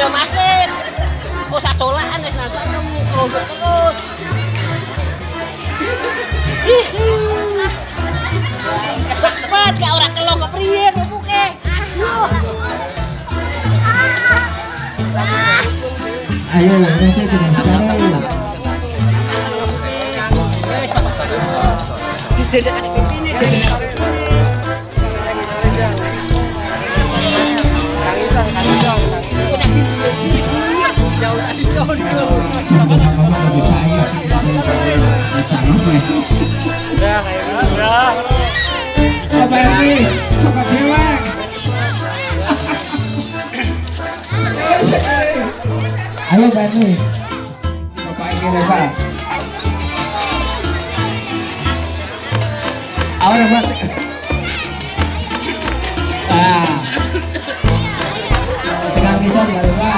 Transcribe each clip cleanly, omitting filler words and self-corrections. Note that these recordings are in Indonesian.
Masin. Oh sacolaan wis nanti kelompok terus. Cepet gak ora kelong kepriye kerupuk-e. Ayo, saya dengan cara. Didedekan pipine deh. Apa ini? Coba dewek. Ayo Bani. Bapak ini Reva. Ayo Reva. Dengan kita Reva.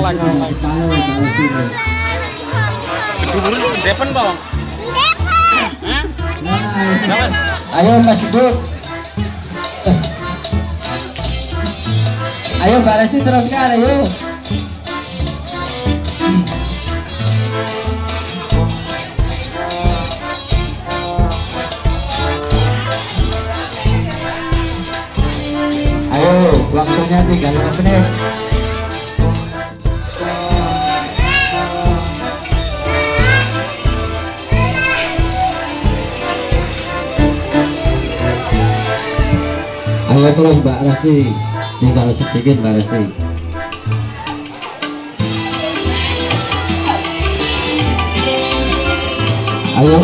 Oleh. Depan bang. Ayo Mas Duduk. Ayo Mbak Resti teruskan, ayo. Ayo, waktunya 35 menit. Ayo terus Mbak Resti, tinggal sedikit Mbak Resti. Ayo,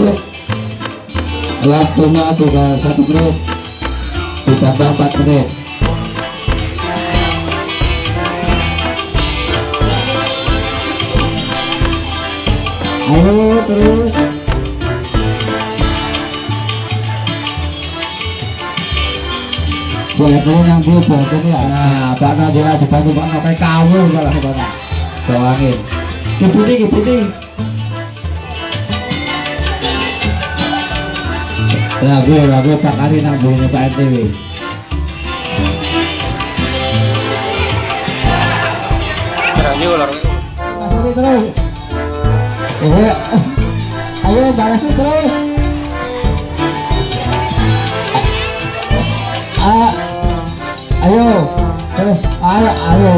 waktunya tinggal 1 menit, ditambah 4 menit. Ayo terus. Buatnya yang bu, buatnya ya. Nah, bakal dia dibantu Pak Nokai kamu malah Pak. Doangin. Kiputi. Lagu Pak Ari nang bunyi Pak RTW. Berani ular. Masuk terus. Ayo balas terus. Ayo terus. Ayo.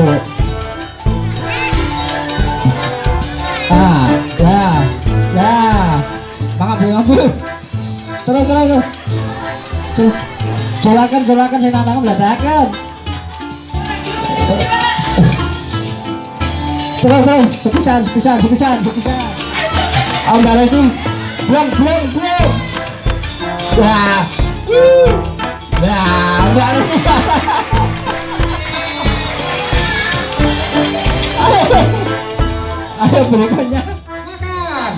Ya. Mangap. Terus. Jolakan saya nantang beladakan. Terus, sepisan. Mbak Resti, belum. Wah, Mbak Resti. Ayo berikutnya. Makan.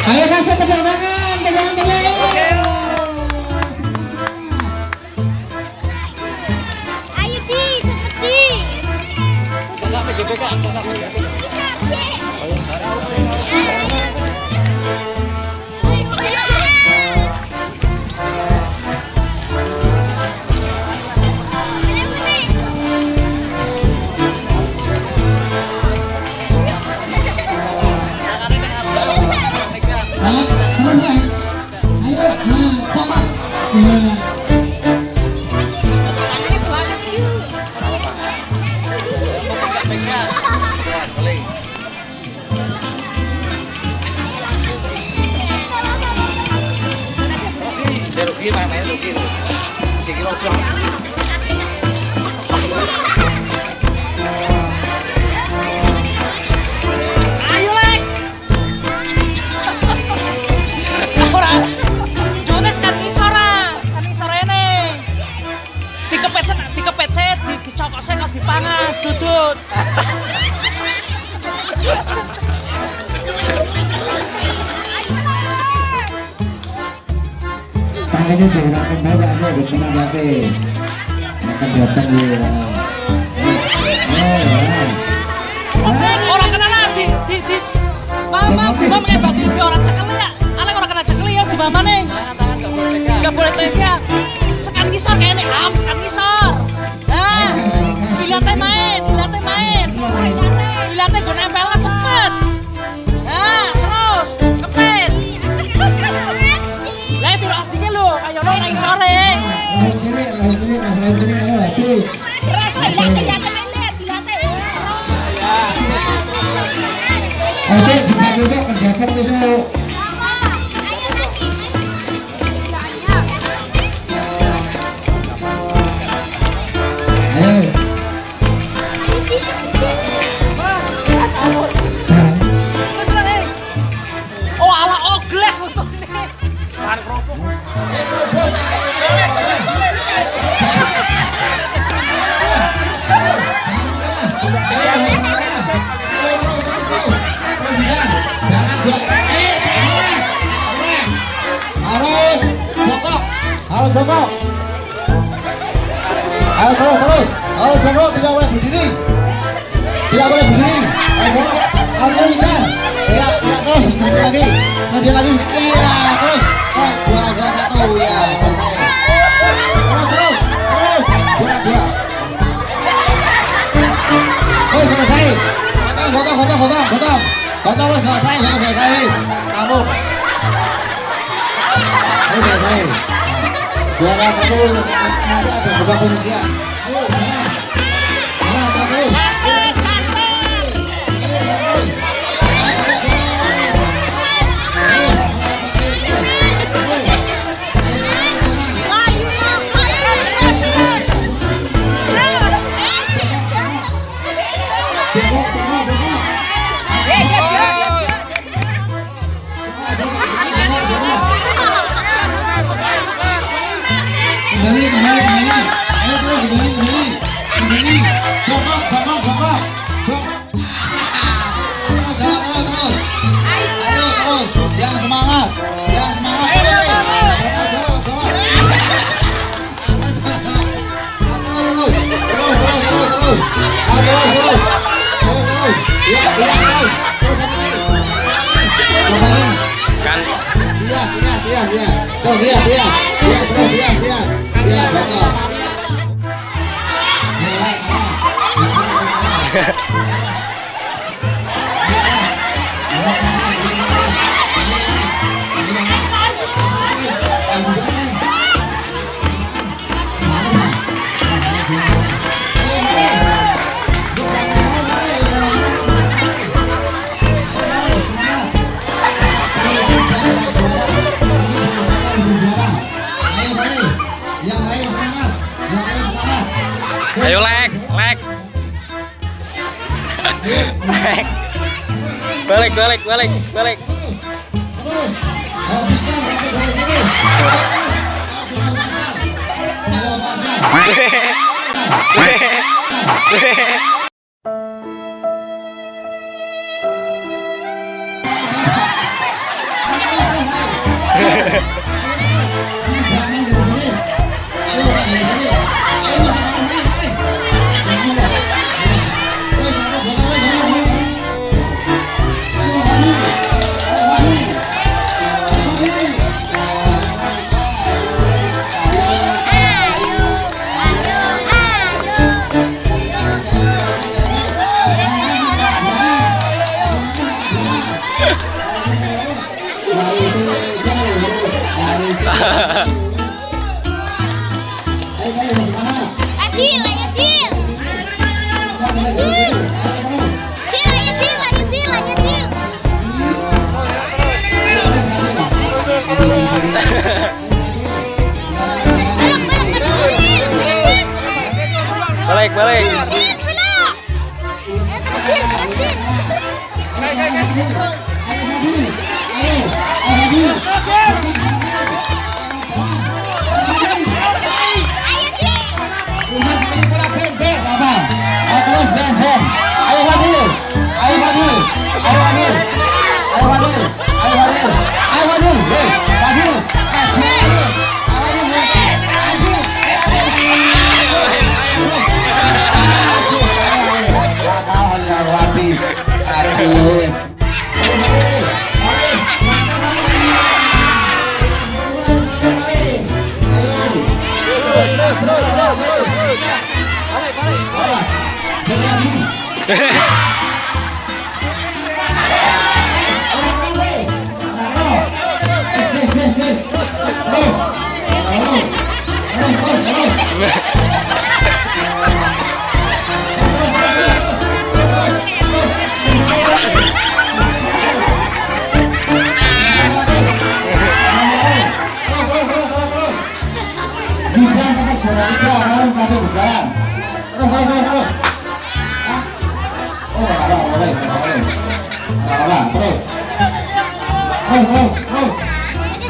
Ayo kasih pegangan. Ayo Di, seperti. Ayo Lek. Ora. Jones kan ngisor ini. Dikepecet, dicokokse kok dipangan, dudut. Tangannya digerakkan banyak aja, bertenang hati. Makan datang dia. Orang kena lah mama mengebak di orang cekeli ya. Anak orang kena cekeli ya di mama nih. Gak boleh pegang. Sekan ngisor kayak ini, sekan ngisor. Nah, ilatnya main. Ilatnya gue nempelnya cepet. Nah, terus kepet. Lah itu artinya lo kayak lo nangis sore. Oke, kita duduk kerjakan dulu. Ayo. Oh ala oglek untuk ini. Harus jongkok. Ayo terus. Harus jongkok, tidak boleh berdiri. Tidak boleh berdiri. Ayo, ayo Ikan. Ya, ya terus, maju lagi. Maju lagi. Iya, terus. Oh, dua satu ya. Terus. Dua. Oh, selesai. Potong. Potong selesai. Kamu. Ini selesai. Juara satu nanti ada beberapa penyisian. Ayo, satu. Kembali. Ayo terus kembali. Jongkok. Terus. Ayo terus. Yang semangat. Terus. Iya. Kembali. Kan. Iya. Terus dia. Iya, betul. Ayo lek. Balik. Balik.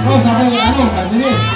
Terus sampai anu, begini.